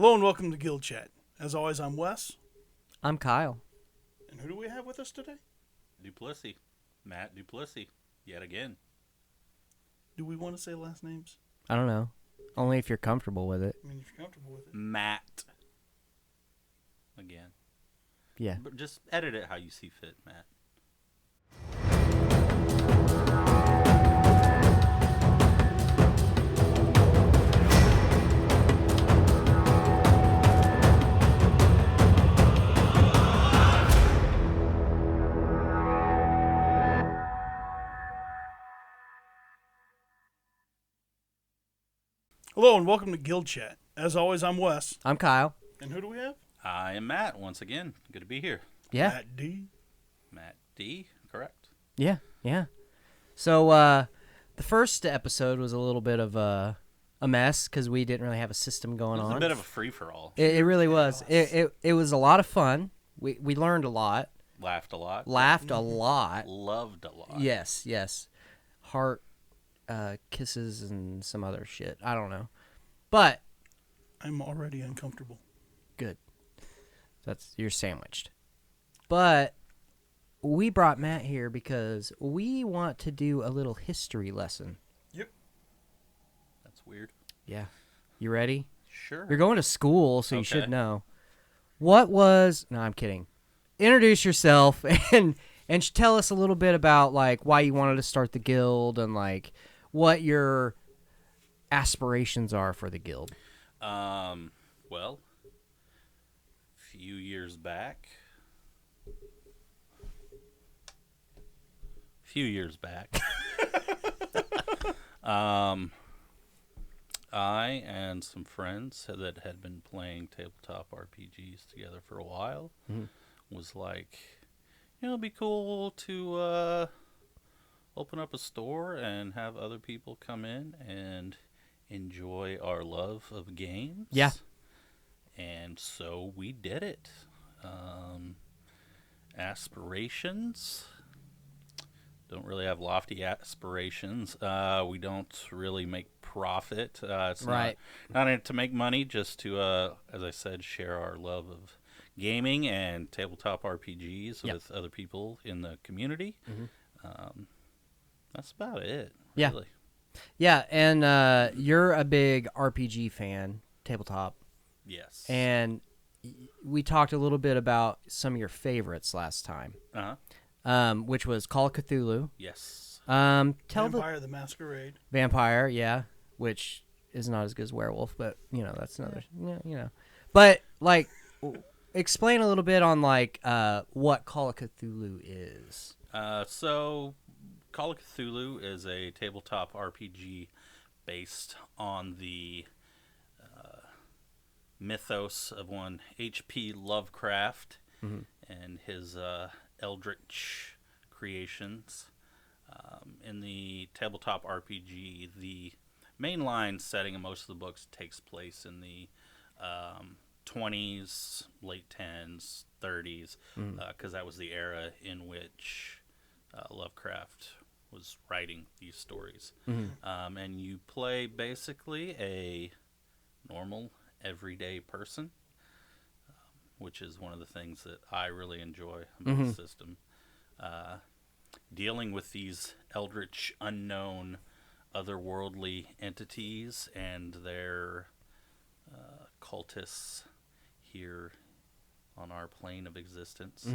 Hello and welcome to Guild Chat. As always, I'm Wes. I'm Kyle. And who do we have with us today? Duplessis. Matt Duplessis. Yet again. Do we want to say last names? I don't know. Only if you're comfortable with it. I mean, if you're comfortable with it. Matt. Again. Yeah. But just edit it how you see fit, Matt. Hello and welcome to Guild Chat. As always, I'm Wes. I'm Kyle. And who do we have? I am Matt once again. Good to be here. Yeah. Matt D. Matt D. Correct. Yeah. So, the first episode was a little bit of a mess because we didn't really have a system going It was on. a bit of a free-for-all. It really was. It was a lot of fun. We learned a lot. Laughed a lot. Laughed a lot. Loved a lot. Yes. Heart kisses and some other shit. I don't know. But I'm already uncomfortable. good. You're sandwiched. But we brought Matt here because we want to do a little history lesson. Yep. That's weird. Yeah. You ready? Sure. You're going to school, so you should Okay. know. No, I'm kidding. Introduce yourself and tell us a little bit about like why you wanted to start the guild and like what your aspirations are for the guild. Well, few years back, I and some friends that had been playing tabletop RPGs together for a while was like, it'd be cool to open up a store and have other people come in and enjoy our love of games. Yeah. And so we did it. Aspirations. Don't really have lofty aspirations. We don't really make profit. It's Right. not in it to make money, just to, as I said, share our love of gaming and tabletop RPGs Yep. with other people in the community. That's about it. Yeah. Really. Yeah, and you're a big RPG fan, tabletop, Yes. and we talked a little bit about some of your favorites last time, which was Call of Cthulhu. Yes. Vampire the Masquerade. Vampire, yeah, which is not as good as Werewolf, but that's another, But like, explain a little bit on like what Call of Cthulhu is. So Call of Cthulhu is a tabletop RPG based on the mythos of one H.P. Lovecraft and his eldritch creations. In the tabletop RPG, the mainline setting of most of the books takes place in the 20s, late 10s, 30s, because that was the era in which Lovecraft was writing these stories. And you play basically a normal, everyday person, which is one of the things that I really enjoy about the system. Dealing with these eldritch, unknown, otherworldly entities and their cultists here on our plane of existence.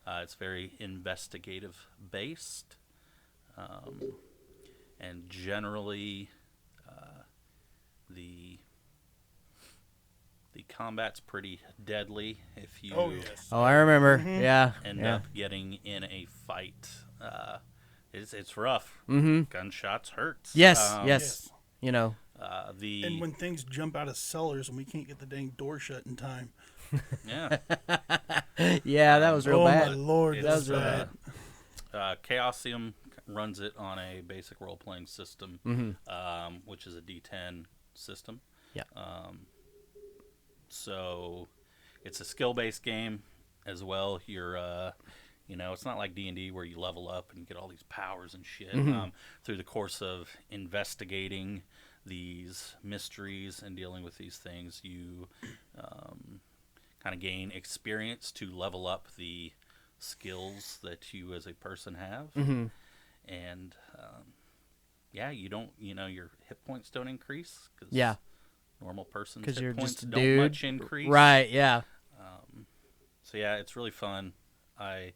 It's very investigative based, and generally the combat's pretty deadly if you Oh, I remember. Yeah. end up getting in a fight. It's rough. Gunshots hurts. Yes. Yes. And when things jump out of cellars and we can't get the dang door shut in time. Yeah. Yeah, that was real Oh bad. my lord, It's, that was real bad. Chaosium runs it on a basic role-playing system, which is a D10 system. Yeah. So it's a skill-based game as well. You're, it's not like D&D where you level up and you get all these powers and shit. Through the course of investigating these mysteries and dealing with these things, you kind of gain experience to level up the skills that you as a person have. And you don't, your hit points don't increase. Cause normal person's hit you're points just a don't dude. much increase. Right, yeah. So yeah, it's really fun. I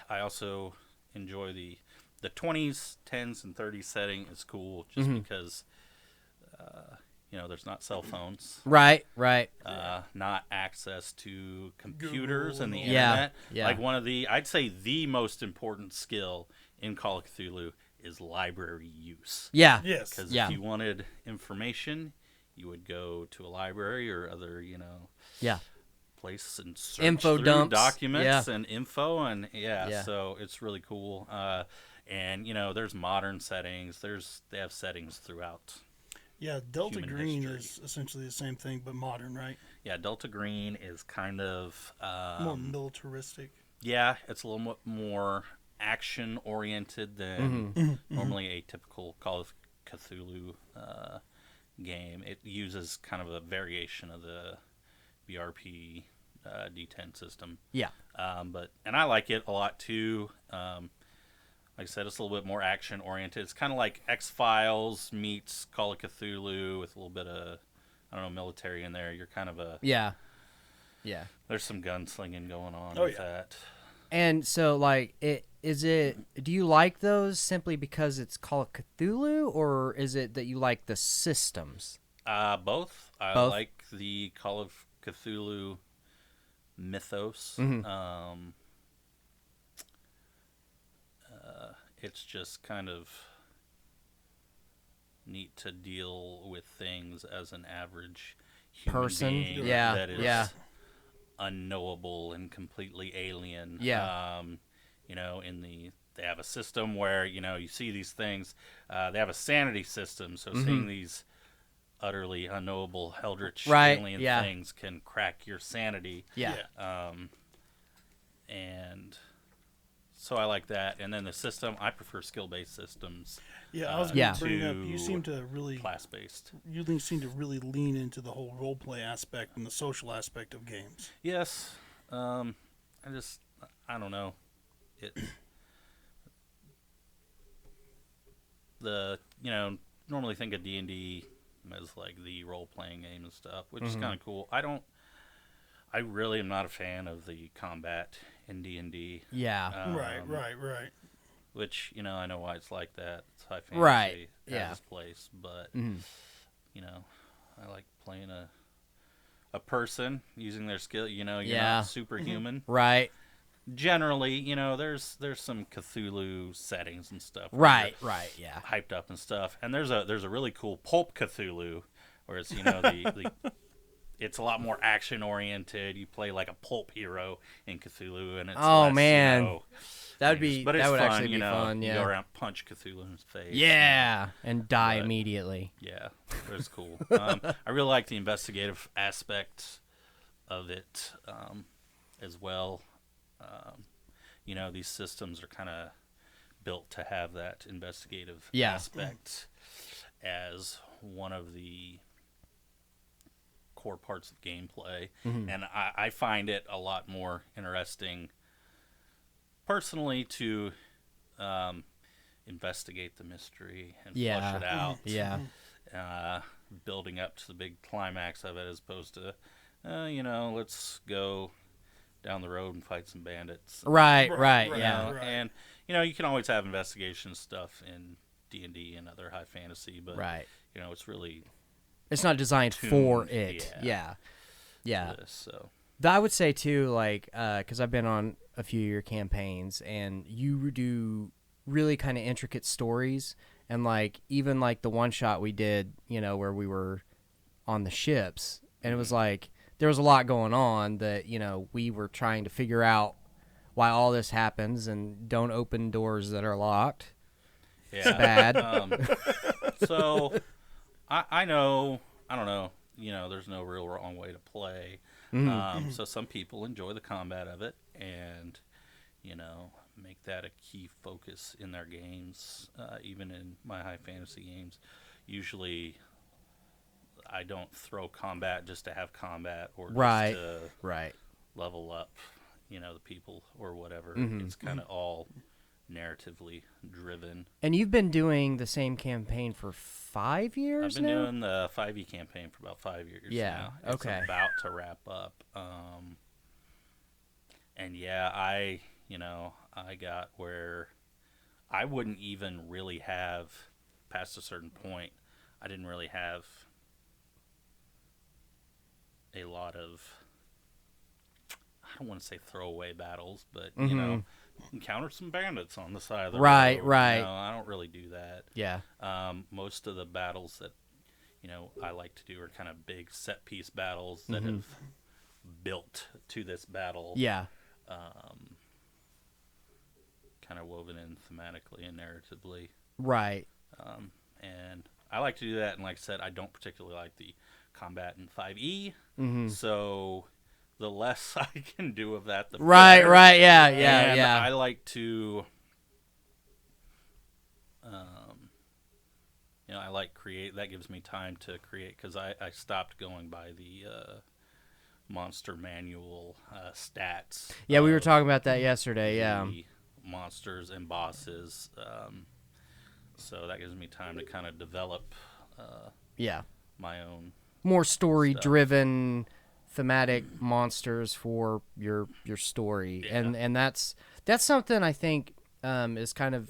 also enjoy the 20s, 10s, and 30s setting is cool just because, there's not cell phones. Right. Not access to computers Google and the and internet. Yeah. Like I'd say the most important skill in Call of Cthulhu is library use. Yeah. Yes. Because if you wanted information, you would go to a library or other, place and search Info through dumps. documents and info, and so it's really cool. And there's modern settings. They have settings throughout. Yeah, Delta human Green history. is essentially the same thing, but modern, right? Yeah, Delta Green is kind of More militaristic. Yeah, it's a little more action oriented than normally a typical Call of Cthulhu game. It uses kind of a variation of the BRP D10 system. Yeah. And I like it a lot too. Like I said, it's a little bit more action oriented. It's kind of like X-Files meets Call of Cthulhu with a little bit of, military in there. You're kind of a... Yeah. There's some gunslinging going on Oh, with yeah. that. And so, like, do you like those simply because it's Call of Cthulhu, or is it that you like the systems? Both. I Both? like the Call of Cthulhu mythos. It's just kind of neat to deal with things as an average human Person? being Yeah, that is yeah. unknowable and completely alien. Yeah. They have a system where, you see these things. They have a sanity system, so seeing these utterly unknowable eldritch alien things can crack your sanity. Yeah. And so I like that. And then the system, I prefer skill-based systems. Yeah, I was going to to bring up. You seem to really class-based. You seem to really lean into the whole role play aspect and the social aspect of games. Yes. I don't know. Normally think of D&D as like the role-playing game and stuff, which is kind of cool. I really am not a fan of the combat in D&D. Yeah. Right. Which, I know why it's like that. It's high fantasy. Right, Has yeah. its place. But, I like playing a person using their skill. You're not superhuman. Right. Generally, there's some Cthulhu settings and stuff. Right, yeah. Hyped up and stuff. And there's a really cool pulp Cthulhu, where it's, it's a lot more action oriented. You play like a pulp hero in Cthulhu, and it's less, that would be. But it's that would fun, actually be fun. You Yeah. go around, punch Cthulhu in his face. Yeah, and die immediately. Yeah, it's cool. I really like the investigative aspect of it as well. These systems are kind of built to have that investigative aspect as one of the core parts of gameplay. And I find it a lot more interesting personally to investigate the mystery and flush it out. Yeah. Building up to the big climax of it as opposed to, let's go down the road and fight some bandits. Right, Yeah. And, you can always have investigation stuff in D&D and other high fantasy, but, it's really... It's not designed for it. Yeah. So I would say too, like, because I've been on a few of your campaigns, and you do really kind of intricate stories, and like even like the one shot we did, where we were on the ships, and it was like there was a lot going on that we were trying to figure out why all this happens, and don't open doors that are locked. Yeah. It's bad. So I know, I don't know, there's no real wrong way to play. So some people enjoy the combat of it and, make that a key focus in their games. Even in my high fantasy games, usually I don't throw combat just to have combat or Right. just to Right. level up, the people or whatever. Mm-hmm. It's kind of all narratively driven. And you've been doing the same campaign for 5 years I've been now? doing the 5e campaign for about 5 years Yeah, now. okay. It's about to wrap up. And yeah, I got where I wouldn't even really have, past a certain point, I didn't really have a lot of, I don't want to say throwaway battles, but, encounter some bandits on the side of the road. Right. I don't really do that. Yeah. Most of the battles that, I like to do are kind of big set piece battles that have built to this battle. Yeah. Kind of woven in thematically and narratively. Right. And I like to do that, and like I said, I don't particularly like the combat in 5e, so the less I can do of that, the better. Right, yeah. I like to, I like create, that gives me time to create, because I stopped going by the monster manual stats. Yeah, we were talking about that yesterday, yeah. Monsters and bosses, so that gives me time to kind of develop my own more story-driven thematic monsters for your story. Yeah. And that's something I think is kind of,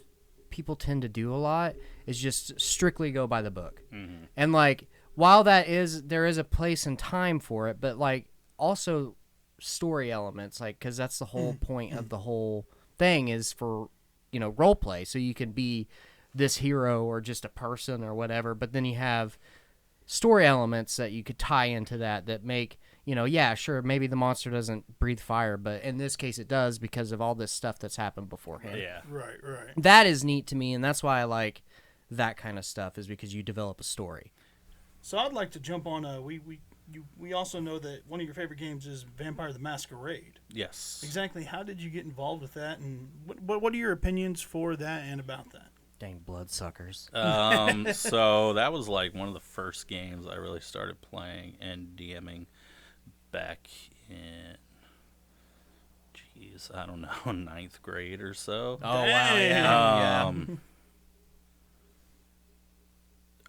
people tend to do a lot, is just strictly go by the book. Mm-hmm. And like, while there is a place and time for it, but like also story elements, like, because that's the whole point of the whole thing, is for role play, so you can be this hero or just a person or whatever, but then you have story elements that you could tie into that make, sure, maybe the monster doesn't breathe fire, but in this case it does, because of all this stuff that's happened beforehand. Yeah. Right. That is neat to me, and that's why I like that kind of stuff, is because you develop a story. So I'd like to jump on. We also know that one of your favorite games is Vampire the Masquerade. Yes. Exactly. How did you get involved with that, and what are your opinions for that and about that? Dang bloodsuckers. So that was like one of the first games I really started playing and DMing back in, I don't know, 9th grade or so. Oh, wow, yeah.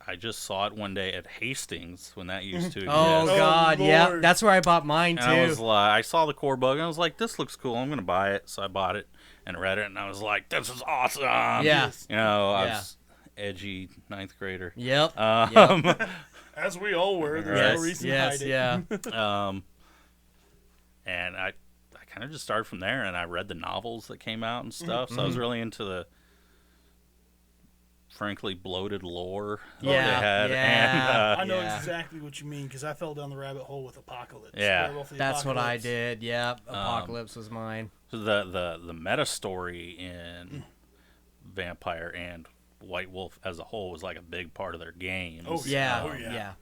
I just saw it one day at Hastings when that used to exist. Oh, God, yeah. That's where I bought mine, too. And I was like, I saw the core bug, and I was like, this looks cool. I'm going to buy it. So I bought it and read it, and I was like, this is awesome. Yeah. I was edgy 9th grader. Yep. As we all were. There's no reason to hide it. Yeah. And I kind of just started from there, and I read the novels that came out and stuff. So I was really into the, frankly, bloated lore that they had. Yeah. And, I know exactly what you mean, because I fell down the rabbit hole with Apocalypse. Yeah. That's what I did. Yep. Apocalypse was mine. The meta story in Vampire and White Wolf as a whole was like a big part of their games. Oh, yeah. yeah.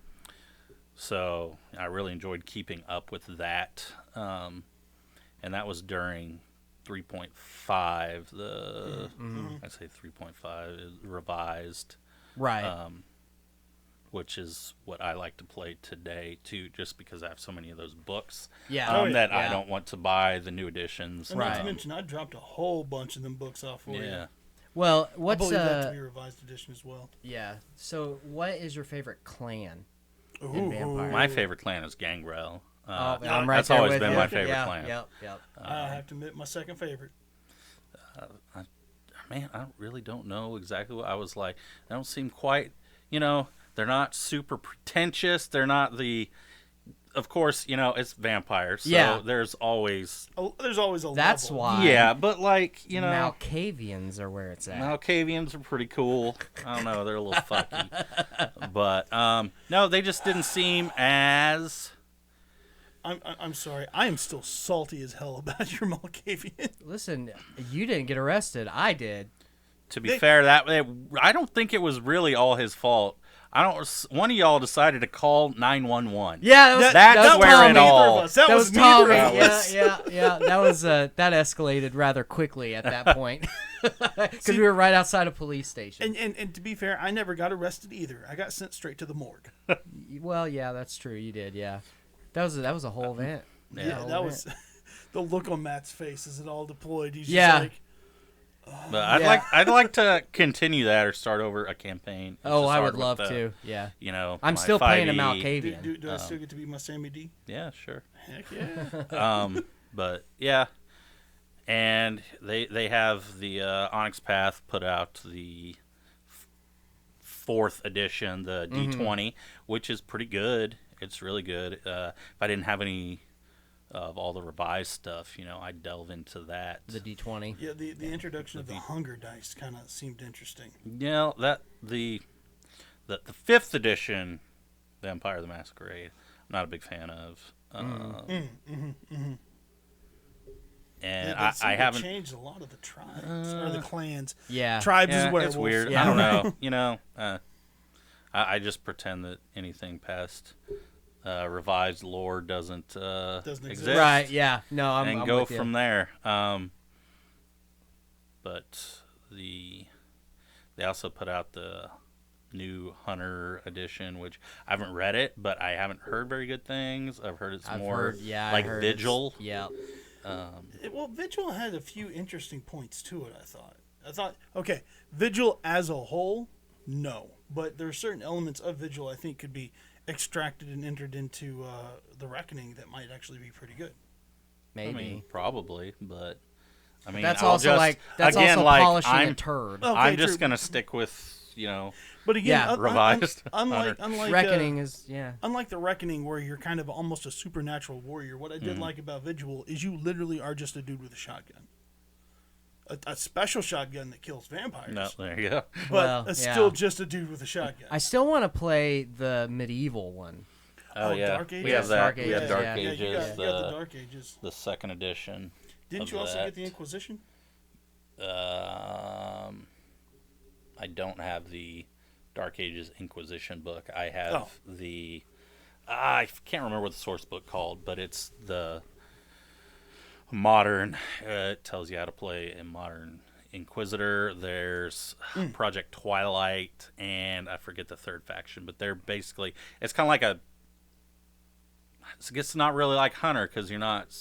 So I really enjoyed keeping up with that. And that was during 3.5. I'd say 3.5 is revised. Right. Which is what I like to play today, too, just because I have so many of those books Yeah. I don't want to buy the new editions. And not to mention, I dropped a whole bunch of them books off for you. Yeah. Well, I what's believe that to be a revised edition as well. Yeah. So, what is your favorite clan in Ooh. Vampire? My favorite clan is Gangrel. I'm right that's there always with been you. my favorite Yeah, clan. Yep. I have to admit, my second favorite. I really don't know exactly what I was like. They don't seem quite, they're not super pretentious. They're not of course, it's vampires. So there's always a That's level. why. Yeah, but Malkavians are where it's at. Malkavians are pretty cool. I don't know, they're a little fucky. But no, they just didn't seem as I'm sorry. I am still salty as hell about your Malkavian. Listen, you didn't get arrested. I did. To be fair, I don't think it was really all his fault. I don't. One of y'all decided to call 911. Yeah, That's that where Tommy. it all. That was Tommy. neither of Yeah, us. yeah. That was that escalated rather quickly at that point because we were right outside a police station. And to be fair, I never got arrested either. I got sent straight to the morgue. Well, yeah, that's true. You did, yeah. That was a whole event. Yeah, that was the look on Matt's face as it all deployed. He's Yeah. just like, But I'd like to continue that or start over a campaign. It's Oh, just I hard would with love the, to. Yeah. You know, I'm my still playing a 5e. Malkavian. do I still get to be my Sammy D? Yeah, sure. Heck yeah. But yeah, and they have the Onyx Path put out the fourth edition, the D20, which is pretty good. It's really good. If I didn't have any of all the revised stuff, you know, I'd delve into that. The D20. Yeah, the introduction of the hunger dice kind of seemed interesting. You know, that the fifth edition, Vampire the Masquerade, I'm not a big fan of. And Yeah, I haven't changed a lot of the tribes or the clans. Yeah. Tribes is Yeah, werewolves. it's weird. Yeah. I don't know. You know, I just pretend that anything past revised lore doesn't Doesn't exist. exist. Right. Yeah. No, I'm and I'm go with you. from there. But they also put out the new Hunter edition, which I haven't read it, but I haven't heard very good things. I've heard it's I've more heard, yeah, I like heard Vigil. Yeah. Well, Vigil had a few interesting points to it, I thought, okay, Vigil as a whole, no. But there are certain elements of Vigil I think could be extracted and entered into the Reckoning that might actually be pretty good. Maybe. I mean, probably, but I mean, that's I'll also just, like that's again, also like, polishing I'm, a turd. Okay, I'm just true. gonna stick with But again, Yeah. Revised unlike Reckoning is unlike the Reckoning, where you're kind of almost a supernatural warrior, what I did like about Vigil is you literally are just a dude with a shotgun. A special shotgun that kills vampires. No, there you go. But Well, it's yeah. still just a dude with a shotgun. I still want to play the medieval one. Oh, yeah, Dark we Ages? have that. Dark We have Ages, Dark yeah. Yeah, Ages. you got the Dark Ages. The second edition. Didn't of you also that. get the Inquisition? I don't have the Dark Ages Inquisition book. I have the. I can't remember what the source book called, but it's the modern. It tells you how to play a modern Inquisitor. There's Project Twilight, and I forget the third faction, but they're basically. It's kind of like a. It's not really like Hunter because you're not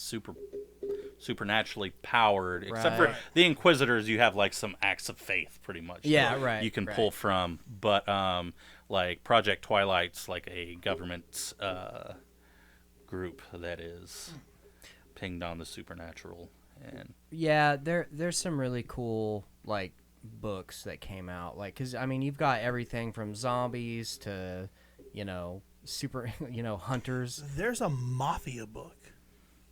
supernaturally powered, except for Right. the Inquisitors. You have like some acts of faith, pretty much. Yeah, that right, You can right. pull from, but like Project Twilight's like a government group that is pinged on the supernatural, and Yeah, there's some really cool like books that came out, like because I mean you've got everything from zombies to super hunters. There's a Mafia book.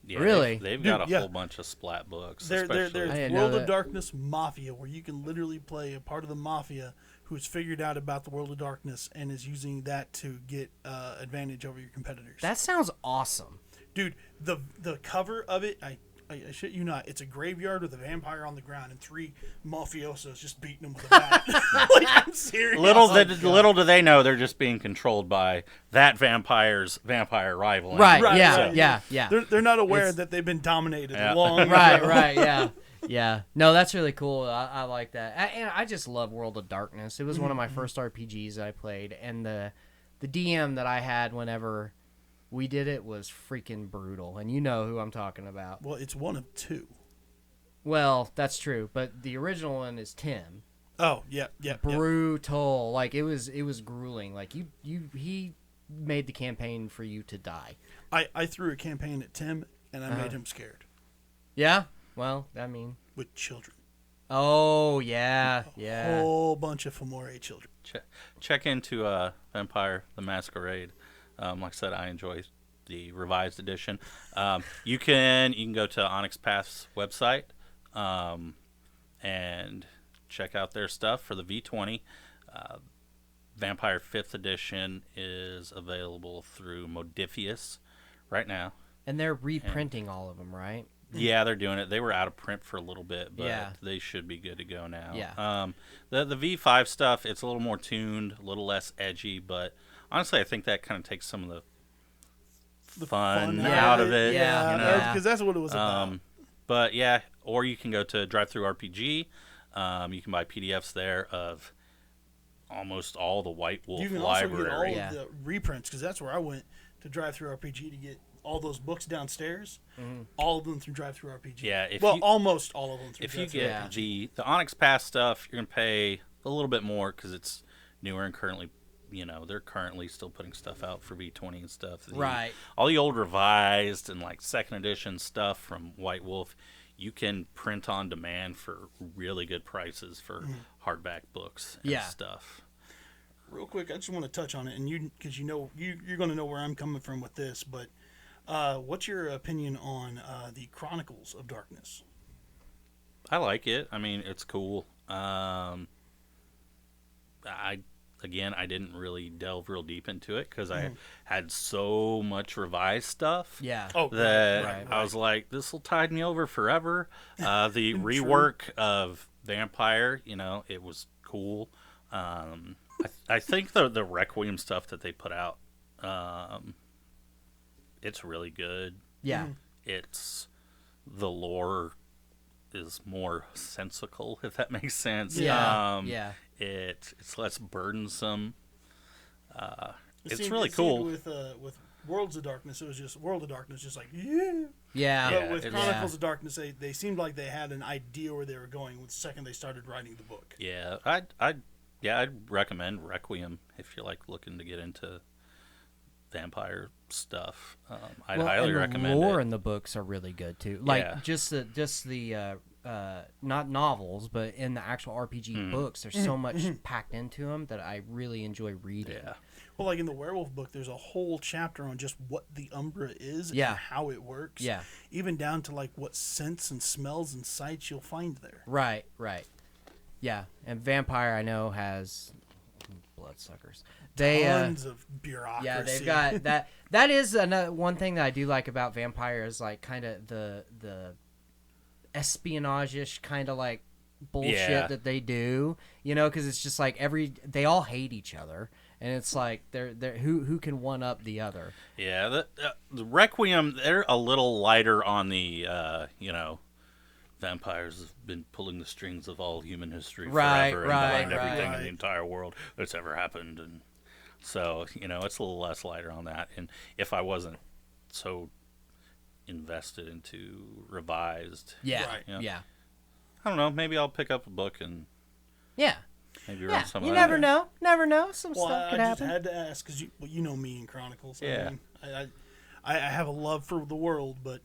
yeah, Really? they've Dude, got a yeah. whole bunch of splat books. There's I especially. didn't World know of that. Darkness Mafia, where you can literally play a part of the Mafia who's figured out about the World of Darkness and is using that to get advantage over your competitors. That sounds awesome. Dude, the cover of it, I shit you not, it's a graveyard with a vampire on the ground and 3 mafiosos just beating him with a bat. Like, I'm serious. Little do they know they're just being controlled by that vampire's vampire rival. Right. Right, yeah. right. Yeah. They're not aware It's- that they've been dominated Yeah. long Right. ago. Right. Yeah. Yeah. No, that's really cool. I like that. And I just love World of Darkness. It was one of my first RPGs I played, and the DM that I had whenever we did it was freaking brutal, and you know who I'm talking about. Well, it's one of 2. Well, that's true, but the original one is Tim. Oh, yeah. Brutal. Like it was grueling. Like he made the campaign for you to die. I threw a campaign at Tim, and I made him scared Yeah? Well, I mean, with children. oh, yeah. Yeah. Whole bunch of Fomore children. Check into Vampire the Masquerade. Like I said, I enjoy the revised edition. You can go to Onyx Path's website and check out their stuff for the V20. Vampire 5th edition is available through Modifius right now. And they're reprinting all of them, right? Yeah, they're doing it. They were out of print for a little bit, but Yeah. they should be good to go now. Yeah. The V5 stuff, it's a little more tuned, a little less edgy, but honestly, I think that kind of takes some of the fun out of it. Yeah, you know? because that's what it was about. But yeah, or you can go to Drive-Thru RPG. You can buy PDFs there of almost all the White Wolf You can also get all library. Yeah. of the reprints, because that's where I went to Drive-Thru RPG to get all those books downstairs. All of them through Drive-Thru RPG. Yeah, almost all of them through if you Drive-Thru get RPG. the Onyx Pass stuff, you're gonna pay a little bit more because it's newer and currently, they're currently still putting stuff out for V20 and stuff. Right. All the old revised and like second edition stuff from White Wolf, you can print on demand for really good prices for hardback books and stuff. Real quick, I just want to touch on it, and because you're going to know where I'm coming from with this, but what's your opinion on the Chronicles of Darkness? I like it. I mean, it's cool. I didn't really delve real deep into it because I had so much revised stuff. Yeah. Oh, That I was like, this will tide me over forever. The rework of Vampire, it was cool. I think the Requiem stuff that they put out, it's really good. Yeah. It's the lore is more sensical, if that makes sense. Yeah. It's less burdensome. It's seemed- really it seemed cool. With Worlds of Darkness, it was just World of Darkness, just like yeah. Yeah. But with it- Chronicles of Darkness, they seemed like they had an idea where they were going the second they started writing the book. Yeah, I'd recommend Requiem if you're like looking to get into vampire stuff. I'd highly and recommend the lore it. in the books are really good too. Like Yeah. just the not novels, but in the actual RPG books, there's so much packed into them that I really enjoy reading. Yeah. Well, like in the Werewolf book, there's a whole chapter on just what the Umbra is Yeah. and how it works. Yeah. Even down to like what scents and smells and sights you'll find there. Right. Yeah, and Vampire I know has bloodsuckers. They Tons of bureaucracy. yeah, they've got that. That is another one thing that I do like about Vampire is like kind of the espionage-ish kind of like bullshit Yeah. that they do, because it's just like they all hate each other, and it's like they're who can one up the other. Yeah, the Requiem, they're a little lighter on the, vampires have been pulling the strings of all human history forever and behind everything in the entire world that's ever happened. And so, it's a little less lighter on that. And if I wasn't so invested into revised, Yeah, Right. yeah. I don't know, maybe I'll pick up a book and Yeah. maybe Yeah, read some you of never that. know. Never know. Some Well, stuff I could just happen. had to ask because you know me in Chronicles. Yeah. I have a love for the world, but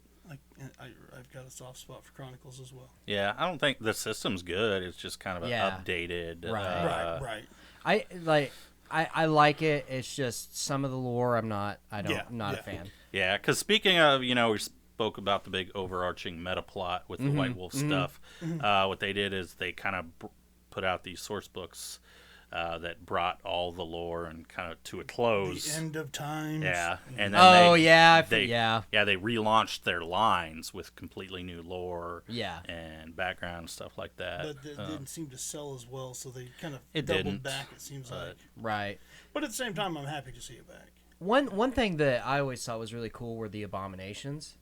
I've got a soft spot for Chronicles as well. Yeah, I don't think the system's good. It's just kind of an Yeah. updated. Right. Right. I like it. It's just some of the lore I'm not a fan. Yeah, because speaking of, we spoke about the big overarching meta plot with the White Wolf stuff. What they did is they kind of put out these source books that brought all the lore and kind of to a close. The end of times. Yeah, and then they relaunched their lines with completely new lore. Yeah. And background and stuff like that. But it didn't seem to sell as well, so they kind of It doubled didn't, back, it seems like. Right. But at the same time, I'm happy to see it back. One thing that I always thought was really cool were the abominations.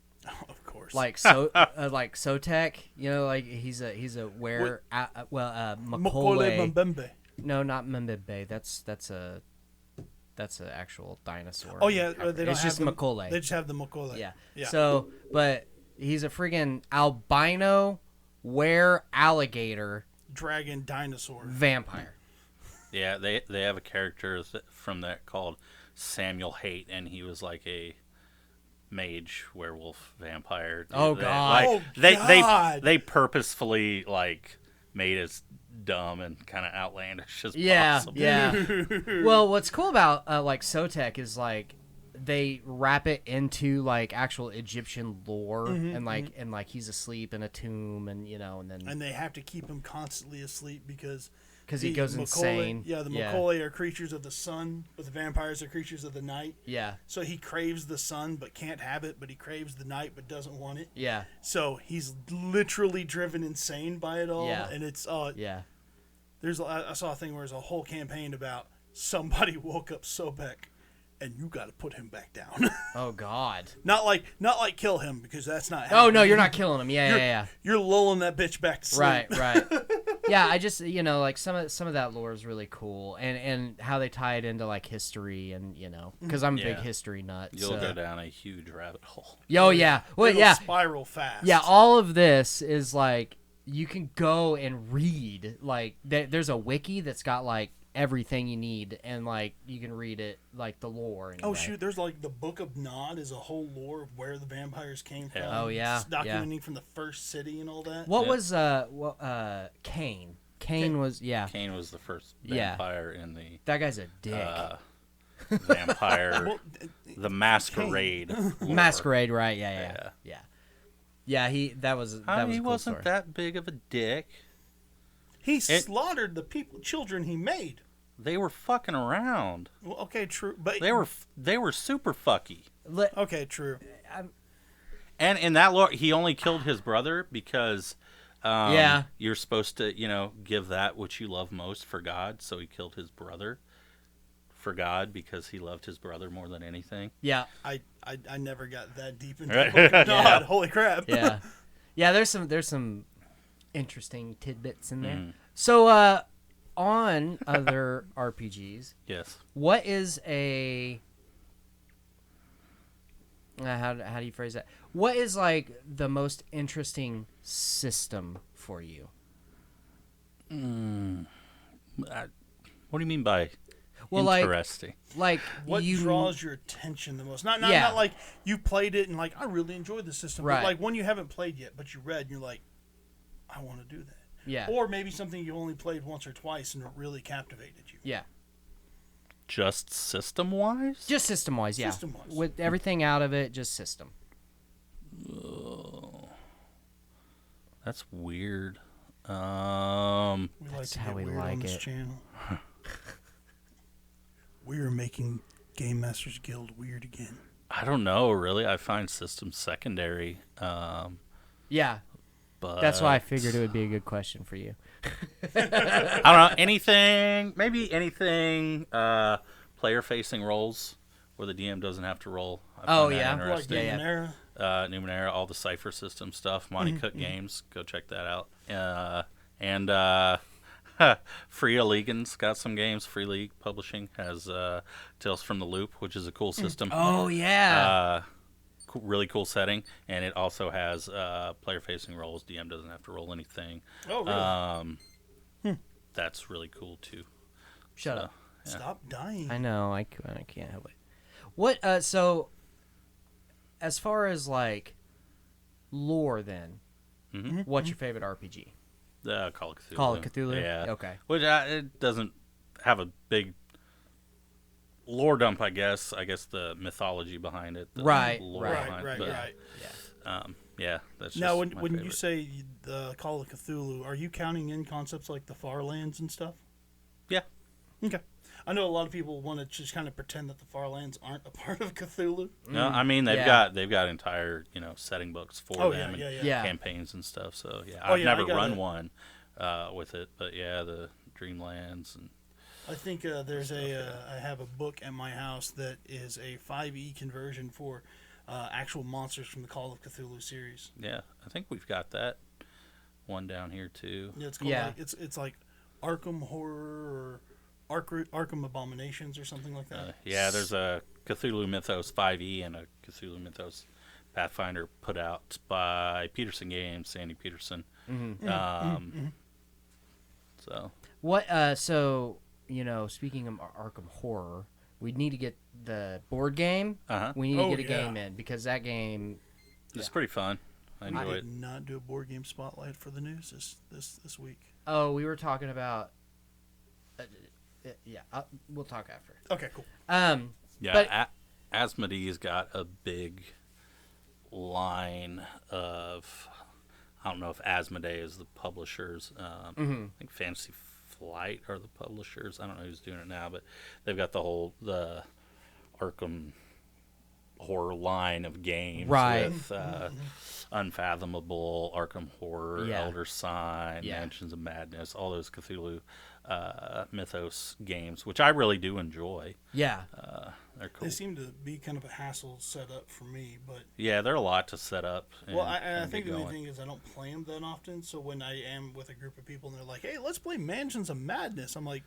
Of course. Like like Sotek, like he's a Macaulay. Macaulay Mbembe. No, not Mbembe. That's a actual dinosaur. Oh yeah, they don't it's have just the, Macaulay. They just have the Macaulay. Yeah. So, but he's a friggin' albino alligator Dragon dinosaur. vampire. Yeah, they have a character from that called Samuel Haight, and he was like a mage werewolf vampire. Oh, God. They purposefully like made it dumb and kind of outlandish as possible. Yeah. Well, what's cool about like Sotek is like they wrap it into like actual Egyptian lore and like he's asleep in a tomb and then And they have to keep him constantly asleep because because he goes Macaulay- insane. Yeah, the Macaulay are creatures of the sun, but the vampires are creatures of the night. Yeah. So he craves the sun but can't have it, but he craves the night but doesn't want it. Yeah. So he's literally driven insane by it all. Yeah. And it's Yeah. I saw a thing where there's a whole campaign about somebody woke up Sobek and you got to put him back down. Oh God. not like kill him, because that's not Oh happening. no, you're not killing him. Yeah. You're lulling that bitch back to sleep. Right. Yeah, I just like some of that lore is really cool, and how they tie it into like history, and because I'm a big Yeah. history nut. You'll so. go down a huge rabbit hole. Oh yeah. Well, It'll yeah. spiral fast. Yeah, all of this is like you can go and read. Like there's a wiki that's got like everything you need, and like you can read it, like the lore. Anyway. Oh shoot, there's like the Book of Nod is a whole lore of where the vampires came from. Oh, yeah, It's documenting from the first city and all that. What Yeah. was Cain? Cain was Cain was the first Yeah. vampire in the That guy's a dick. vampire, Well, the masquerade. lore. Masquerade, right? Yeah. He that was He a cool wasn't story. that big of a dick. he slaughtered the children he made. They were fucking around. Well, okay, true, but They were super fucky. okay, true. And in that lore, he only killed his brother because Yeah. you're supposed to, give that which you love most for God. So he killed his brother for God because he loved his brother more than anything. Yeah, I never got that deep into Right. the Book of Nod. Yeah. Holy crap. yeah. There's some interesting tidbits in there. Mm. So on other RPGs, Yes. what is a how do you phrase that? What is like the most interesting system for you? What do you mean by Well, interesting? like What you draws your attention the most? Not Yeah. like you played it and like I really enjoyed the system, Right. but like one you haven't played yet, but you read and you're like, I want to do that. Yeah. Or maybe something you only played once or twice and it really captivated you. Yeah. Just system wise? Just system wise, yeah. System-wise. With everything out of it, just system. That's weird. We like That's to how get we weird like on this it. channel. We are making Game Masters Guild weird again. I don't know, really. I find systems secondary. Yeah. But That's why I figured it would be a good question for you. I don't know, anything, player-facing roles where the DM doesn't have to roll. I Oh, find that yeah. Like interesting. Yeah. Numenera. Numenera, all the Cypher system stuff, Monty Cook Games, go check that out. And Free Illegans got some games. Free League Publishing has Tales from the Loop, which is a cool system. Oh yeah. Really cool setting, and it also has player-facing roles. DM doesn't have to roll anything. Oh, really? That's really cool too. Shut So, up. yeah. Stop dying. I know. I can't help it. What? So, as far as like lore, then, what's your favorite RPG? Call of Cthulhu. Call of Cthulhu? Yeah. Okay. Which it doesn't have a big lore dump, I guess. I guess the mythology behind it. The Right, lore right. behind it, Right. but, yeah, that's just Now, my when you favorite. say the Call of Cthulhu, are you counting in concepts like the Farlands and stuff? Yeah. Okay. I know a lot of people want to just kind of pretend that the Farlands aren't a part of Cthulhu. No, I mean they've Yeah. got entire setting books for Oh, them yeah, and yeah. Yeah. campaigns and stuff. So yeah, Oh, I've yeah, I never got run it. one with it, but yeah, the Dreamlands and I think there's I have a book at my house that is a 5e conversion for actual monsters from the Call of Cthulhu series. yeah, I think we've got that one down here too. Yeah, it's called Yeah. like, it's like Arkham Horror or Arkham Abominations or something like that. Yeah, there's a Cthulhu Mythos 5e and a Cthulhu Mythos Pathfinder put out by Peterson Games, Sandy Peterson. So What? So speaking of Arkham Horror, we need to get the board game. Uh-huh. We need to Oh, get a yeah. game in because that game. it's pretty fun. I I enjoy did it. not do a board game spotlight for the news this week. Oh, we were talking about. Yeah, we'll talk after. Okay, cool. Yeah, But- Asmodee's got a big line of. I don't know if Asmodee is the publishers. I think Fantasy Flight are the publishers. I don't know who's doing it now, but they've got the Arkham horror line of games, Right. with Unfathomable, Arkham Horror, Yeah. Elder Sign, Yeah. Mansions of Madness, all those Cthulhu mythos games, which I really do enjoy. Yeah. They're cool. They seem to be kind of a hassle set up for me, but Yeah, they're a lot to set up. well, I and think get the only going. thing is I don't play them that often. So when I am with a group of people and they're like, "Hey, let's play Mansions of Madness," I'm like,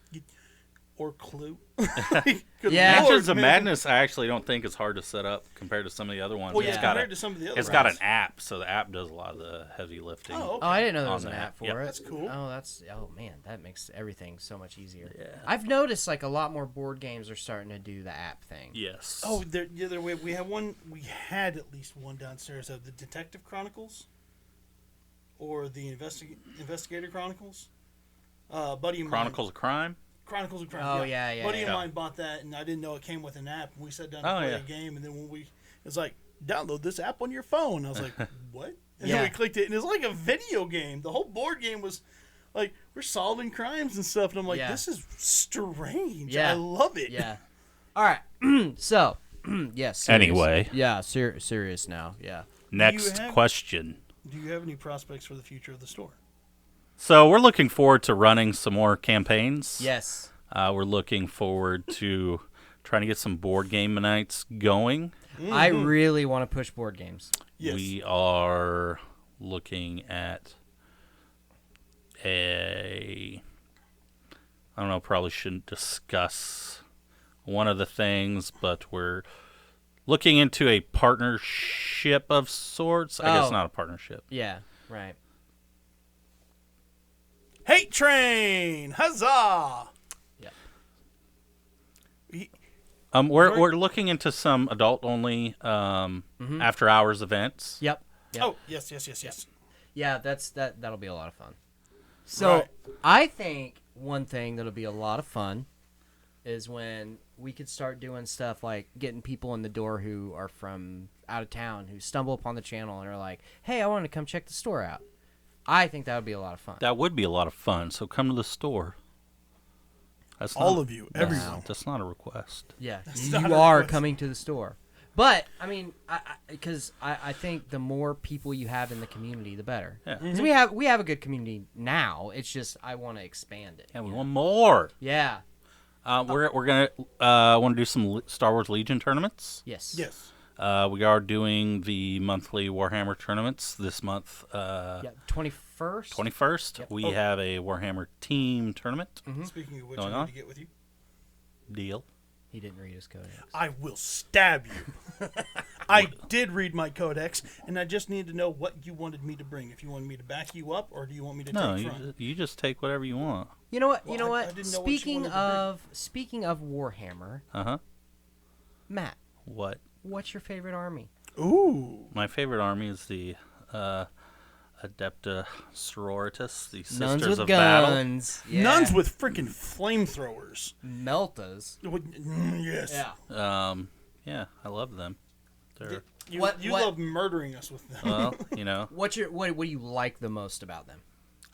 or Clue. Good Yeah. Lord, Mansions of man. Madness, I actually don't think is hard to set up compared to some of the other ones. Well, It's yeah, got compared to some of the other it's got an ones. app, so the app does a lot of the heavy lifting. Oh, okay. Oh, I didn't know there was On an that. app for Yep. it. That's cool. Oh man, that makes everything so much easier. Yeah. I've noticed like a lot more board games are starting to do the app thing. Yes. Oh, we have one. We had at least one downstairs of the Detective Chronicles, or the Investigator Chronicles. Buddy of mine, Chronicles of Crime. Chronicles of Crime. Oh, yeah, Buddy yeah. of mine bought that, and I didn't know it came with an app. We sat down to Oh, play yeah. a game, and then it's like, download this app on your phone. I was like, what? And Yeah. then we clicked it, and it's like a video game. The whole board game was like, we're solving crimes and stuff, and I'm like, Yeah. this is strange. Yeah. I love it. Yeah. All right. So, yes. serious. Anyway. Yeah, serious now. Yeah. Next have- question. Do you have any prospects for the future of the store? So we're looking forward to running some more campaigns. Yes. We're looking forward to trying to get some board game nights going. I really want to push board games. Yes. We are looking at I don't know, probably shouldn't discuss one of the things, but we're looking into a partnership of sorts. I guess Oh. not a partnership. Yeah. Right. Hate Train! Huzzah! Yep. We're looking into some adult-only after-hours events. Yep. Yep. Oh, yes. Yeah, that'll be a lot of fun. So Right. I think one thing that'll be a lot of fun is when we could start doing stuff like getting people in the door who are from out of town who stumble upon the channel and are like, "Hey, I want to come check the store out." I think that would be a lot of fun. That would be a lot of fun. So come to the store. That's All not- of you, that's- everyone. That's not a request. Yeah, That's you not a are request. coming to the store. But I mean, because I think the more people you have in the community, the better. Yeah. 'Cause we have a good community now. It's just I want to expand it. Yeah, we you know? want more. Yeah. We're gonna want to do some Star Wars Legion tournaments. Yes. Yes. We are doing the monthly Warhammer tournaments this month. Yeah. 21st. 21st. Yep. We Oh. have a Warhammer team tournament Speaking of which, Going I on? need to get with you. deal. He didn't read his codex. I will stab you. I did read my codex, and I just need to know what you wanted me to bring. If you wanted me to back you up, or do you want me to No, take you front? you just take whatever you want. You know what? Well, you know I what? didn't know what you Speaking of Warhammer, Uh huh. Matt, What? what's your favorite army? Ooh. My favorite army is the Adepta Sororitas, the Sisters Nuns with of Battle. guns. Yeah. Nuns with freaking flamethrowers. meltas. Yes. Yeah. Yeah, I love them. They're You, What- you what- love murdering us with them. well, you know. What do you like the most about them?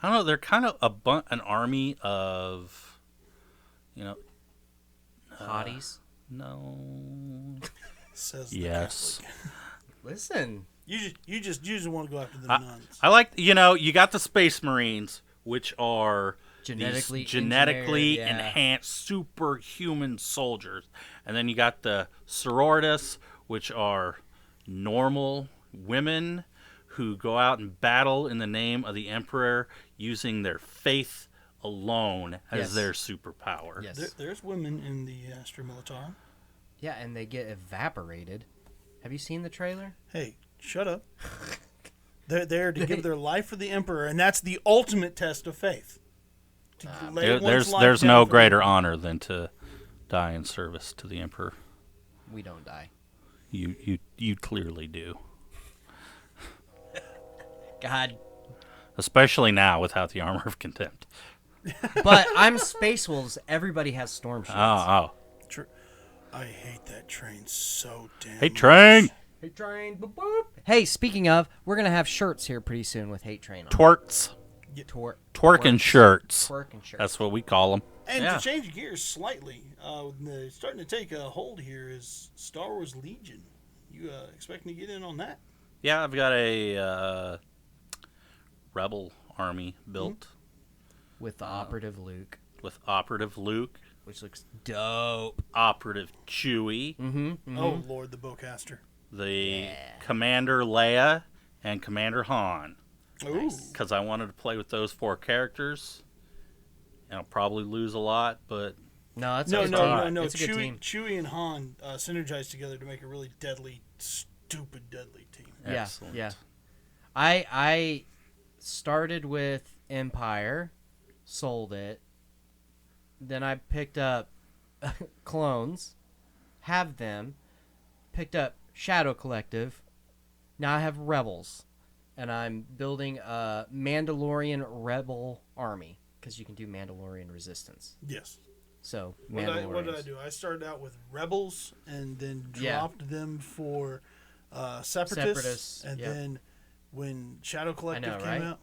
I don't know. They're kind of an army of, you know, Hotties. no. Says the Yes. Catholic. Listen. You just want to go after the nuns. I like, you know, you got the Space Marines, which are Genetically these genetically engineered, yeah. enhanced superhuman soldiers, and then you got the Sororitas, which are normal women who go out and battle in the name of the Emperor using their faith alone as Yes. their superpower. Yes. There's women in the Astra Militare. Yeah, and they get evaporated. Have you seen the trailer? Hey, shut up. They're there to give their life for the Emperor, and that's the ultimate test of faith. To lay one's life There's down no for greater the- honor than to die in service to the Emperor. We don't die. You clearly do. God. Especially now without the armor of contempt. But I'm Space Wolves. Everybody has storm shields. Oh. Tr- I hate that train so damn Hey, much. train! Hate Train. Boop, boop. Hey, speaking of, we're going to have shirts here pretty soon with Hate Train on. Twerks. Twerking shirts. Twerking shirts. That's what we call them. And Yeah. to change gears slightly, starting to take a hold here is Star Wars Legion. You expecting to get in on that? Yeah, I've got a rebel army built with the operative Luke, with operative Luke, which looks dope. operative Chewie, Oh Lord, the bowcaster. the Commander Leia, and Commander Han. Ooh. Because I wanted to play with those 4 characters. And I'll probably lose a lot, but No. It's a good team. Chewie and Han synergize together to make a really deadly, deadly team. excellent. Yeah. I started with Empire, sold it. Then I picked up clones, have them, picked up Shadow Collective. Now I have Rebels, and I'm building a Mandalorian Rebel army because you can do Mandalorian Resistance. Yes. So What did I do? I started out with Rebels and then dropped them for Separatists. And then when Shadow Collective came out,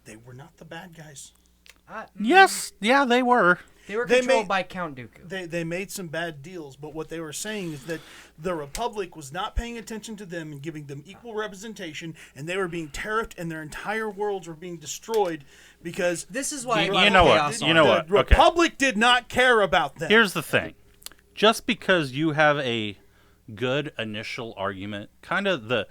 they were not the bad guys. Yes, yeah, they were. They were controlled by Count Dooku. They made some bad deals, but what they were saying is that the Republic was not paying attention to them and giving them equal representation, and they were being tariffed, and their entire worlds were being destroyed because This is why You know what? You know what? the Okay. Republic did not care about them. Here's the thing. Just because you have a good initial argument, kind of the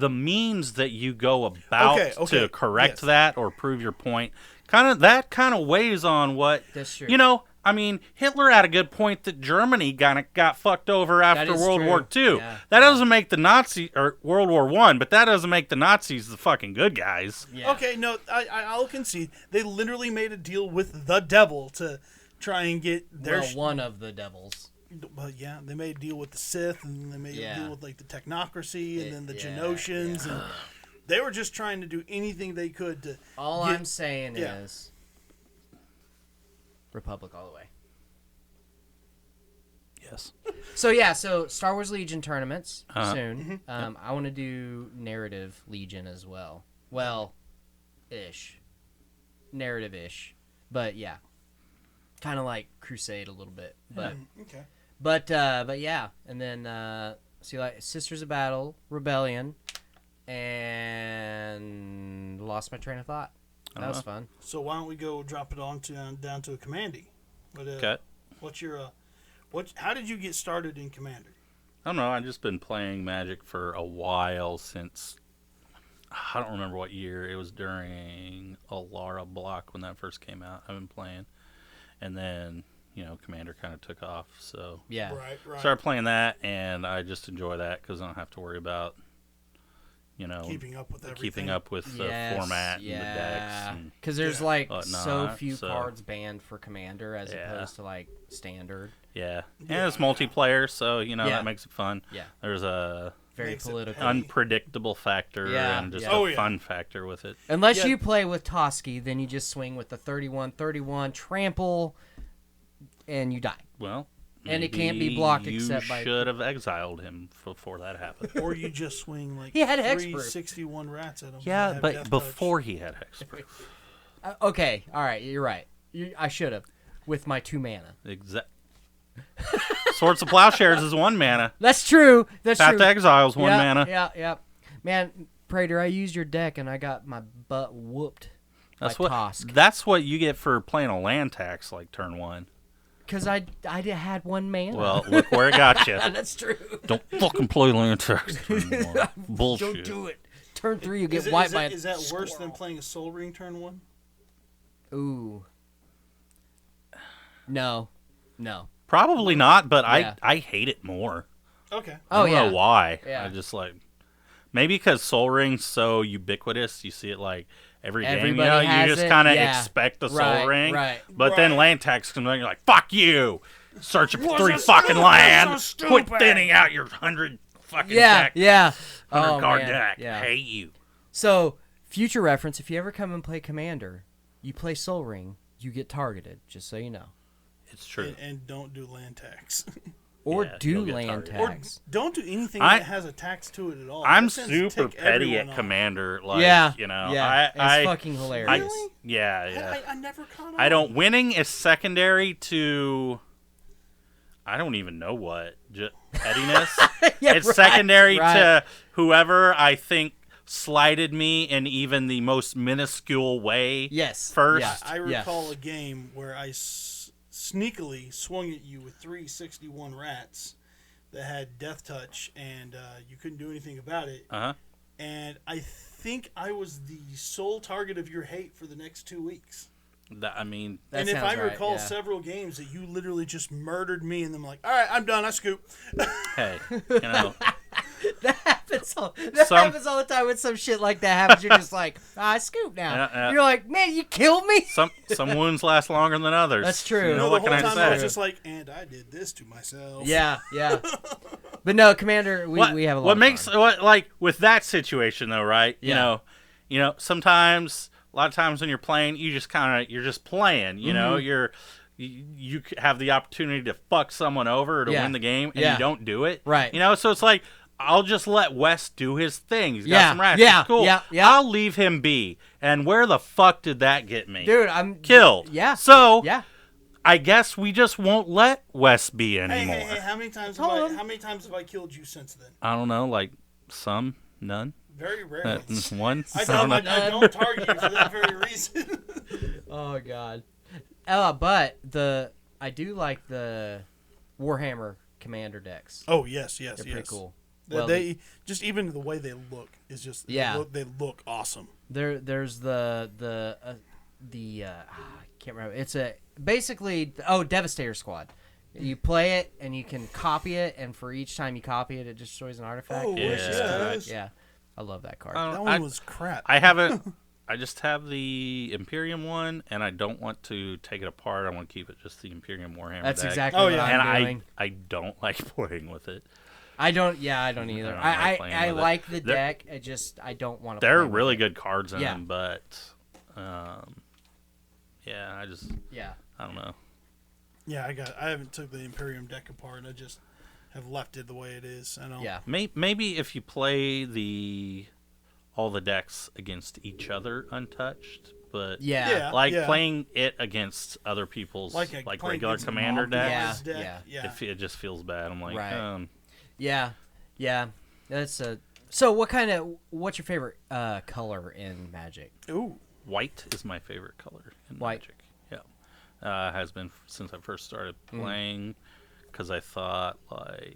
means that you go about to correct that or prove your point, kind of weighs on what. That's true. You know, I mean, Hitler had a good point that Germany got fucked over after World true. War II. Yeah. That doesn't make the Nazi or World War I, but that doesn't make the Nazis the fucking good guys. Yeah. Okay, no, I'll concede. They literally made a deal with the devil to try and get their... one of the devils. But yeah, they made a deal with the Sith, and they made a deal with like the technocracy, and then the Genosians, and they were just trying to do anything they could to. All I'm saying is, Republic all the way. Yes. So Star Wars Legion tournaments soon. Mm-hmm. I want to do narrative Legion as well. Well, narrative-ish, but yeah, kind of like Crusade a little bit, but. Okay. But yeah, and then like Sisters of Battle, Rebellion, and lost my train of thought. That was fun. So why don't we go drop it down to a Commandy? Okay. What's your How did you get started in Commander? I don't know. I've just been playing Magic for a while since. I don't remember what year. It was during Alara Block when that first came out. I've been playing. And then, Commander kind of took off. So Yeah. Right. started playing that, and I just enjoy that because I don't have to worry about, Keeping up with everything. keeping up with the format and the decks. Because there's so whatnot, few so- cards banned for Commander as opposed to like Standard. Yeah. And it's multiplayer, so, that makes it fun. Yeah. There's a Very Makes it political. petty. unpredictable factor and just a fun factor with it. Unless you play with Toski, then you just swing with the 31-31 trample, and you die. Well, And it can't be blocked except by... You should have exiled him before that happened. Or you just swing like He had hexproof. 361 rats at him. Yeah, Have but death before he had hexproof. Okay, all right, you're right. I should have, with my 2 mana. Swords of Plowshares is 1 mana. That's true. That's Path true. to Exile is 1 mana. Yeah. Man, Praetor, I used your deck and I got my butt whooped That's by what. Tosk. That's what you get for playing a land tax like turn 1. Because I had 1 mana. Well, look where it got you. That's true. Don't fucking play land tax turn 1. Bullshit. Don't do it. Turn 3, you get Is wiped by a Is that worse than squirrel. playing a Soul Ring turn 1? Ooh. No. Probably not, but Yeah. I hate it more. Okay. Oh, I don't know why. Yeah. I just maybe because Soul Ring's so ubiquitous, you see it like every game. Everybody You has just it, kind of yeah. expect the Soul Right, Ring. right. But then Right. land tax comes out, you're like, fuck you! Searching for Was 3 it fucking stupid? land. So Quit stupid. thinning out your 100 fucking Yeah, deck. yeah. 100 Oh, card man. deck. Yeah. Hate you. So, future reference, if you ever come and play Commander, you play Soul Ring, you get targeted, just so you know. It's true. And don't do land tax. Or Yeah, do you'll get land targeted. Or tags. don't do anything I- that has a tax to it at all. I'm That tends to super tick petty everyone at off. Commander. Like, Yeah, you know, yeah, I it's fucking hilarious. Really? yeah. I never caught on. I don't. Winning is secondary to. I don't even know what. Pettiness. Yeah, It's right, secondary right. to whoever I think slighted me in even the most minuscule way. Yes. First. Yeah. I recall a game where I sneakily swung at you with 361 rats that had death touch, and you couldn't do anything about it. Uh-huh. And I think I was the sole target of your hate for the next 2 weeks. I mean, That and if sounds I right, recall yeah. several games that you literally just murdered me, and then like, all right, I'm done. I scoop. hey, you know, That happens all the time when some shit like that happens. You're just like, I scoop now. Yeah. You're like, man, you killed me. some wounds last longer than others. That's true. You know, the what whole can I time say? I was just like, and I did this to myself. Yeah. But no, Commander, we have a lot what of makes fun. what like with that situation though, right? Yeah. You know, sometimes a lot of times when you're playing, you're just playing. You know, you have the opportunity to fuck someone over to Yeah. win the game, and Yeah. you don't do it. Right. You know, so it's like I'll just let Wes do his thing. He's got Yeah. some rats. Yeah. It's cool. Yeah. I'll leave him be. And where the fuck did that get me? Dude, I'm Killed. Yeah. So Yeah. I guess we just won't let Wes be Hey, anymore. hey, how many times Hold on. how many times have I killed you since then? I don't know, like none. Very rarely. One. I don't know. don't target you for that very reason. Oh God. But I do like the Warhammer Commander decks. Oh yes, yes, They're yes. pretty cool. They, Well, they just even the way they look is just Yeah. they look awesome. There's the I can't remember. It's basically Devastator Squad. You play it and you can copy it, and for each time you copy it, it destroys an artifact. Oh, It's just yes. cool. Yeah, I love that card. That one was crap. I haven't. I just have the Imperium one, and I don't want to take it apart. I want to keep it just the Imperium Warhammer That's deck. exactly Oh, what yeah. I'm And doing. I don't like playing with it. I don't either. I don't like I playing with it. like the They're- deck. I don't want to. There are play really with it. good cards in Yeah. them, but yeah, I don't know. Yeah, I haven't took the Imperium deck apart. I just have left it the way it is. I don't. Yeah. Maybe if you play all the decks against each other untouched, but Yeah. playing it against other people's Like like playing regular against commander Monkey's decks. deck. Yeah. It just feels bad. I'm like, Right. Yeah. That's So what's your favorite color in Magic? Ooh. white is my favorite color in White. Magic. Yeah, has been since I first started playing, because I thought I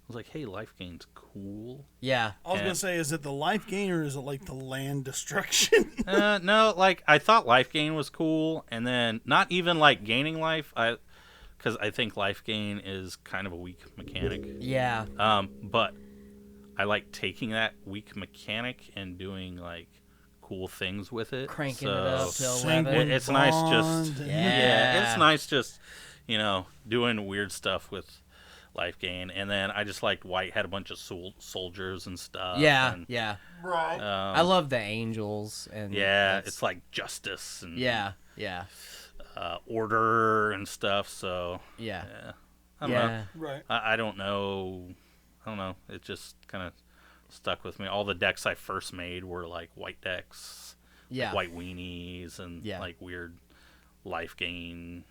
was like, hey, life gain's cool. Yeah. I was gonna say, is it the life gain or is it like the land destruction? No, like I thought life gain was cool, and then not even like gaining life. Because I think life gain is kind of a weak mechanic. Yeah. But I like taking that weak mechanic and doing like cool things with it. Cranking so it up to Sanguine 11. It's nice just Bond and- Yeah. it's nice just doing weird stuff with life gain, and then I just liked white had a bunch of soldiers and stuff. Yeah. and, Yeah. Right. I love the angels and yeah, that's- it's like justice and Yeah. order and stuff. So Yeah. I don't know. Right. I don't know. It just kind of stuck with me. All the decks I first made were like white decks, Yeah. like white weenies, and Yeah. like weird life gain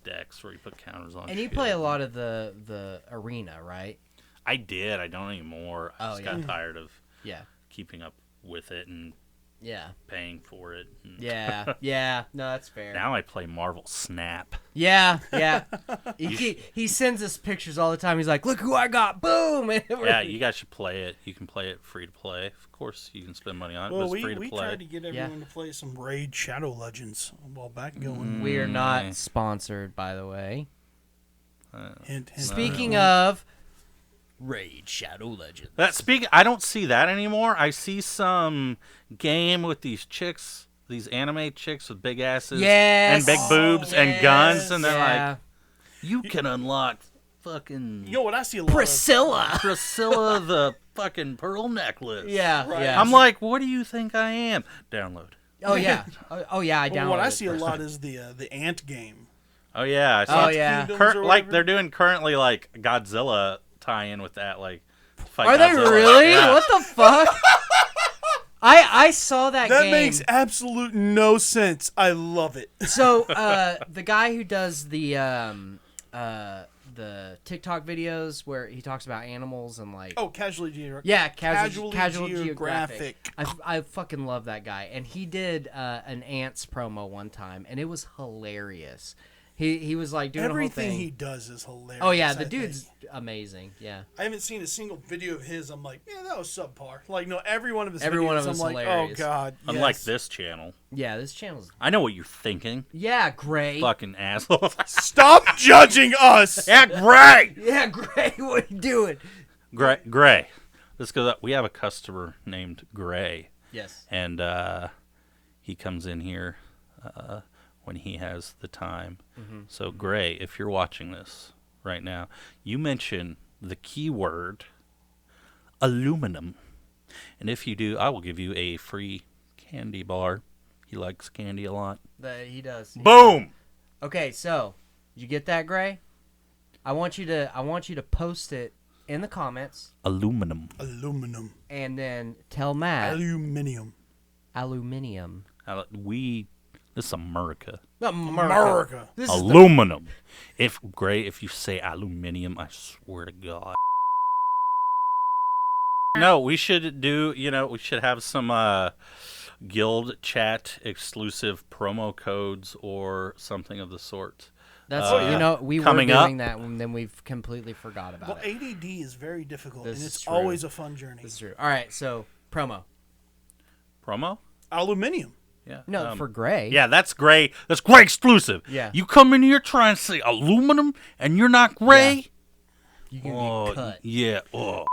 decks where you put counters on. And you shit. play a lot of the arena, right? I did. I don't anymore. I Oh, just yeah. got tired of Yeah. keeping up with it and Yeah. paying for it. And Yeah. Yeah. No, that's fair. now I play Marvel Snap. Yeah. Yeah. he sends us pictures all the time. He's like, "Look who I got!" Boom. And Yeah, you guys should play it. You can play it free to play. Of course, you can spend money on it, Well, but it's free to we play. tried to get everyone to play some Raid Shadow Legends a while back going. We are not sponsored, by the way. Hint, hint. Speaking of Raid Shadow Legends. I don't see that anymore. I see some game with these chicks, these anime chicks with big asses Yes. and big boobs and guns, and they're Yeah. like, you can unlock fucking You know what I see a lot Priscilla. Priscilla the fucking pearl necklace. Yeah. Right. Yeah. I'm like, what do you think I am? Download. Oh yeah. Oh yeah. I of. downloaded What I it see a first. lot is the ant game. Oh yeah, I Oh, saw yeah. Kingdoms or like whatever. they're doing currently like Godzilla tie-in with that, like fight Are they Godzilla. really? Yeah. What the fuck? I saw that That game. makes absolute no sense. I love it. So the guy who does the TikTok videos where he talks about animals and like Oh, Casually Geographic. yeah, Casually casual Geographic. geographic. I fucking love that guy, and he did an ants promo one time, and it was hilarious. He was like doing Everything a whole he thing. does is hilarious. Oh yeah, the I think. dude's amazing. Yeah. I haven't seen a single video of his. I'm like, yeah, that was subpar. Like, no, every one of his Every videos, one of I'm it's like, hilarious. oh god. Unlike yes. this channel. Yeah, this channel's I know what you're thinking. yeah, Gray. Fucking asshole. Stop judging us. Yeah, Gray. Yeah, Gray. What are you doing? Gray. This goes up. We have a customer named Gray, Yes. and he comes in here when he has the time. So Gray, if you're watching this right now, you mention the keyword aluminum, and if you do, I will give you a free candy bar. He likes candy a lot. He does. Boom. Okay, so did you get that, Gray? I want you to post it in the comments Aluminum. Aluminum. and then tell Matt Aluminium. aluminium. This is America. America. This is the, Aluminum. If you say aluminium, I swear to God. No, we should do. We should have some guild chat exclusive promo codes or something of the sort. that's yeah. we were Coming doing up. that and then we've completely forgot about Well, it. ADD is very difficult, This and is it's true. always a fun journey. This is true. All right, so promo. Promo? Aluminium. Yeah. No, for Gray. Yeah, that's Gray. That's Gray exclusive. Yeah. You come in here trying to say aluminum and you're not Gray? You can Oh, be cut. yeah. Oh.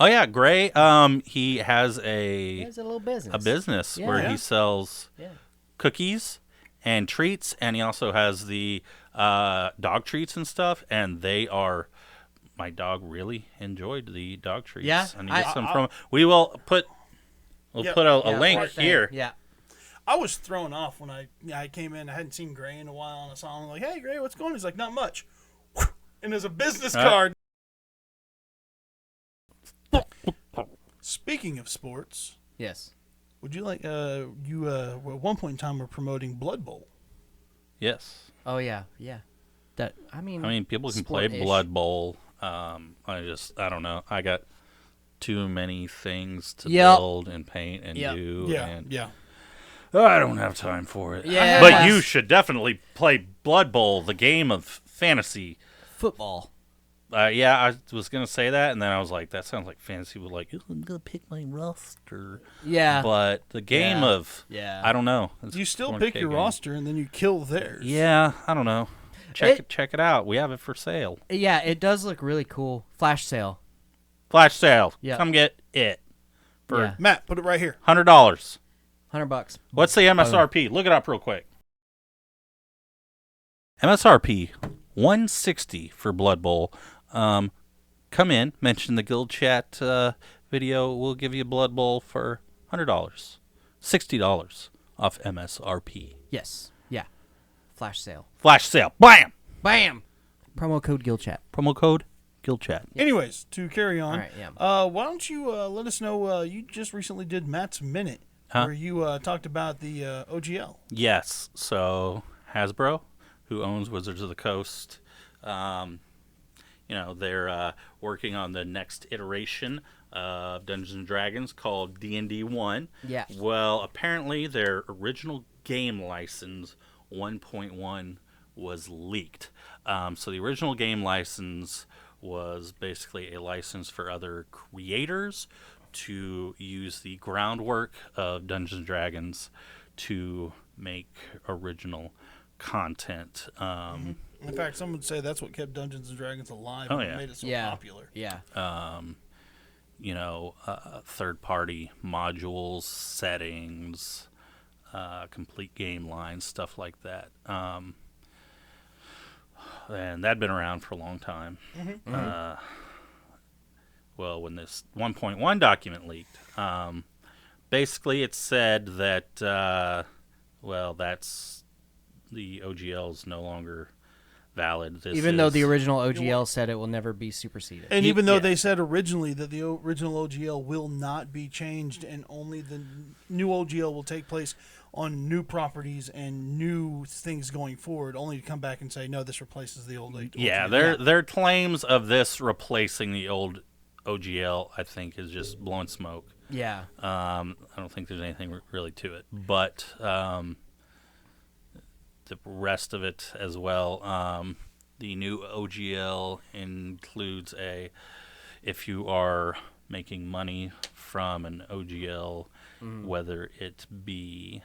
Oh yeah, Gray. He has He has a little business. a business where Yeah. he sells Yeah. cookies and treats, and he also has the dog treats and stuff. And my dog really enjoyed the dog treats. Yeah, and he gets some I- from. We will put. We'll Yeah. put a Yeah, link right there. here. Yeah. I was thrown off when I came in. I hadn't seen Gray in a while, and I saw him like, "Hey, Gray, what's going on?" He's like, "Not much." And there's a business card. Speaking of sports, Yes. would you like you at one point in time were promoting Blood Bowl? Yes. Oh yeah. Yeah. That I mean People can play sport-ish. Blood Bowl. I don't know. I got too many things to Yep. build and paint and Yep. do. Yeah, and yeah. I don't have time for it. Yeah. But you should definitely play Blood Bowl, the game of fantasy. football. Yeah, I was going to say that, and then I was like, that sounds like fantasy with like, I'm going to pick my roster. Yeah. But the game Yeah. of, Yeah. I don't know. It's You still 20K pick your game. roster and then you kill theirs. Yeah, I don't know. Check it out. We have it for sale. Yeah, it does look really cool. Flash sale. Flash sale. Yeah. Come get it for Yeah. Matt, put it right here. $100. $100. What's the MSRP? Look it up real quick. MSRP $160 for Blood Bowl. Come in, mention the Guild Chat video. We'll give you Blood Bowl for $100. $60 off MSRP. Yes. Yeah. Flash sale. Flash sale. Bam! Bam. Promo code GuildChat. Promo code Guild Chat. Anyways, to carry on, All right, yeah. why don't you let us know? You just recently did Matt's Minute, where you talked about the OGL. Yes. So Hasbro, who owns Wizards of the Coast, they're working on the next iteration of Dungeons and Dragons called D&D 1. Yeah. Well, apparently their original game license 1.1 was leaked. So the original game license was basically a license for other creators to use the groundwork of Dungeons and Dragons to make original content. In fact, some would say that's what kept Dungeons and Dragons alive Oh, and yeah. made it so Yeah. popular. Yeah. Third-party modules, settings, complete game lines, stuff like that. And that'd been around for a long time. Well, when this 1.1 document leaked, basically it said that, that's the OGL is no longer valid. Even though the original OGL said it will never be superseded. And even though they said originally that the original OGL will not be changed and only the new OGL will take place on new properties and new things going forward, only to come back and say, no, this replaces the old OGL. Yeah, their claims of this replacing the old OGL, I think, is just blowing smoke. Yeah. I don't think there's anything really to it. But the rest of it as well, the new OGL includes if you are making money from an OGL, whether it be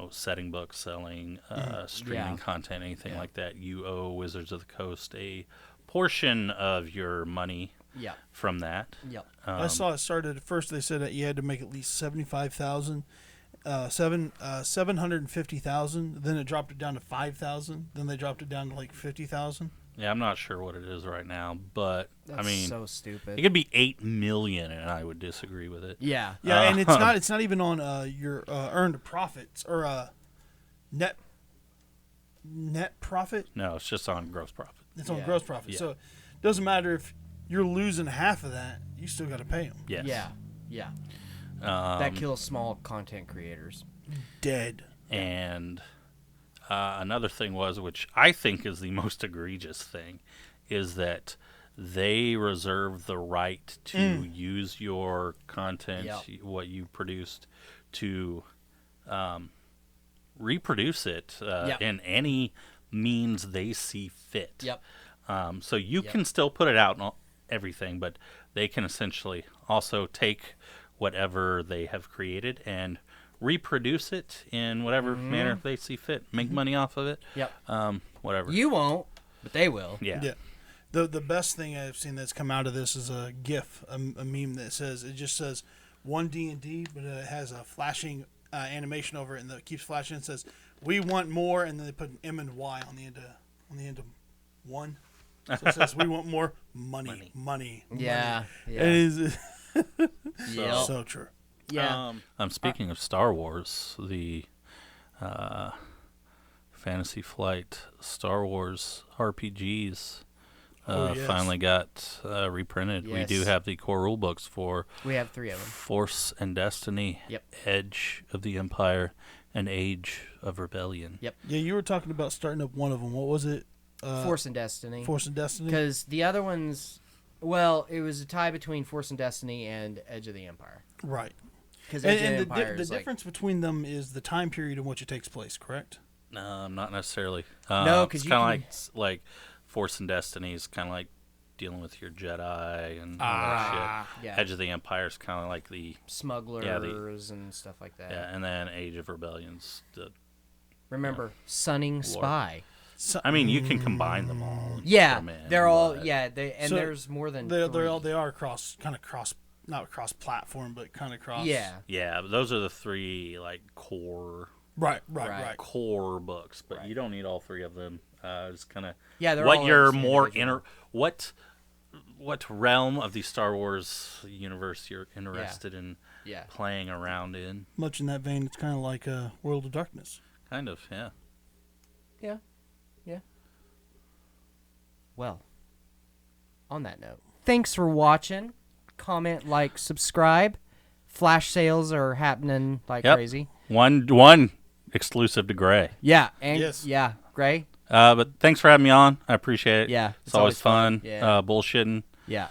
setting books, selling, streaming content, anything like that, you owe Wizards of the Coast a portion of your money from that. Yep. I saw it started at first. They said that you had to make at least 75,000, 750,000. Then it dropped it down to 5,000. Then they dropped it down to like 50,000. Yeah, I'm not sure what it is right now, but That's so stupid. It could be 8 million, and I would disagree with it. Yeah. Yeah, and it's not even on your earned profits or net profit. No, it's just on gross profit. It's on gross profit. Yeah. So it doesn't matter if you're losing half of that, you still got to pay them. Yes. Yeah. That kills small content creators. Dead. And another thing which I think is the most egregious thing, is that they reserve the right to use your content, what you produced, to reproduce it in any means they see fit. Yep. So you can still put it out and everything, but they can essentially also take whatever they have created and reproduce it in whatever manner they see fit. Make money off of it. Yep. Whatever. You won't, but they will. Yeah. The best thing I've seen that's come out of this is a GIF, a meme that just says one D&D, but it has a flashing animation over it, and it keeps flashing. It says, "We want more," and then they put an M and Y on the end of one. So it says, "We want more money." Yeah. It is Yep. so true. Yeah. Speaking of Star Wars, the Fantasy Flight Star Wars RPGs finally got reprinted. Yes. We do have the core rule books for We have 3 of them. Force and Destiny, Yep. Edge of the Empire, and Age of Rebellion. Yep. Yeah, you were talking about starting up one of them. What was it? Force and Destiny. Force and Destiny. Because the other ones, well, it was a tie between Force and Destiny and Edge of the Empire. Right. Because And the difference between them is the time period in which it takes place, correct? Not necessarily. No, 'cause it's you kind of can- like Force and Destiny is kind of like dealing with your Jedi and all that shit. yeah. Edge of the Empire is kind of like the smugglers and stuff like that. and then Age of Rebellion's the. Remember, Sunning Spy. So, I mean, you can combine them all. and Yeah, put 'em in, they're all but- there's more than they three. are not cross platform, but kind of cross. Yeah, but those are the 3 like core Right. core books, but Right. you don't need all 3 of them. It's kind of They're what all you're more individual. what realm of the Star Wars universe you're interested in Yeah. playing around in. Much in that vein, it's kind of like World of Darkness. Kind of, yeah. Yeah. Well, on that note, thanks for watching. Comment, like, subscribe. Flash sales are happening like crazy. One exclusive to Gray. Yeah, and Yes. Gray. But thanks for having me on. I appreciate it. Yeah, it's always fun. Yeah. Bullshitting. Yeah.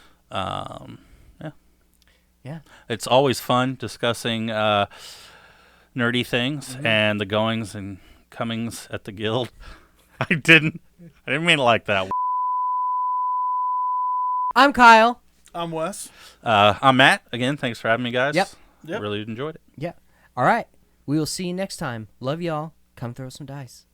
Yeah. It's always fun discussing nerdy things and the goings and comings at the guild. I didn't mean it like that. I'm Kyle. I'm Wes. I'm Matt. Again, thanks for having me, guys. Yep. Yep. Really enjoyed it. Yeah. All right. We will see you next time. Love y'all. Come throw some dice.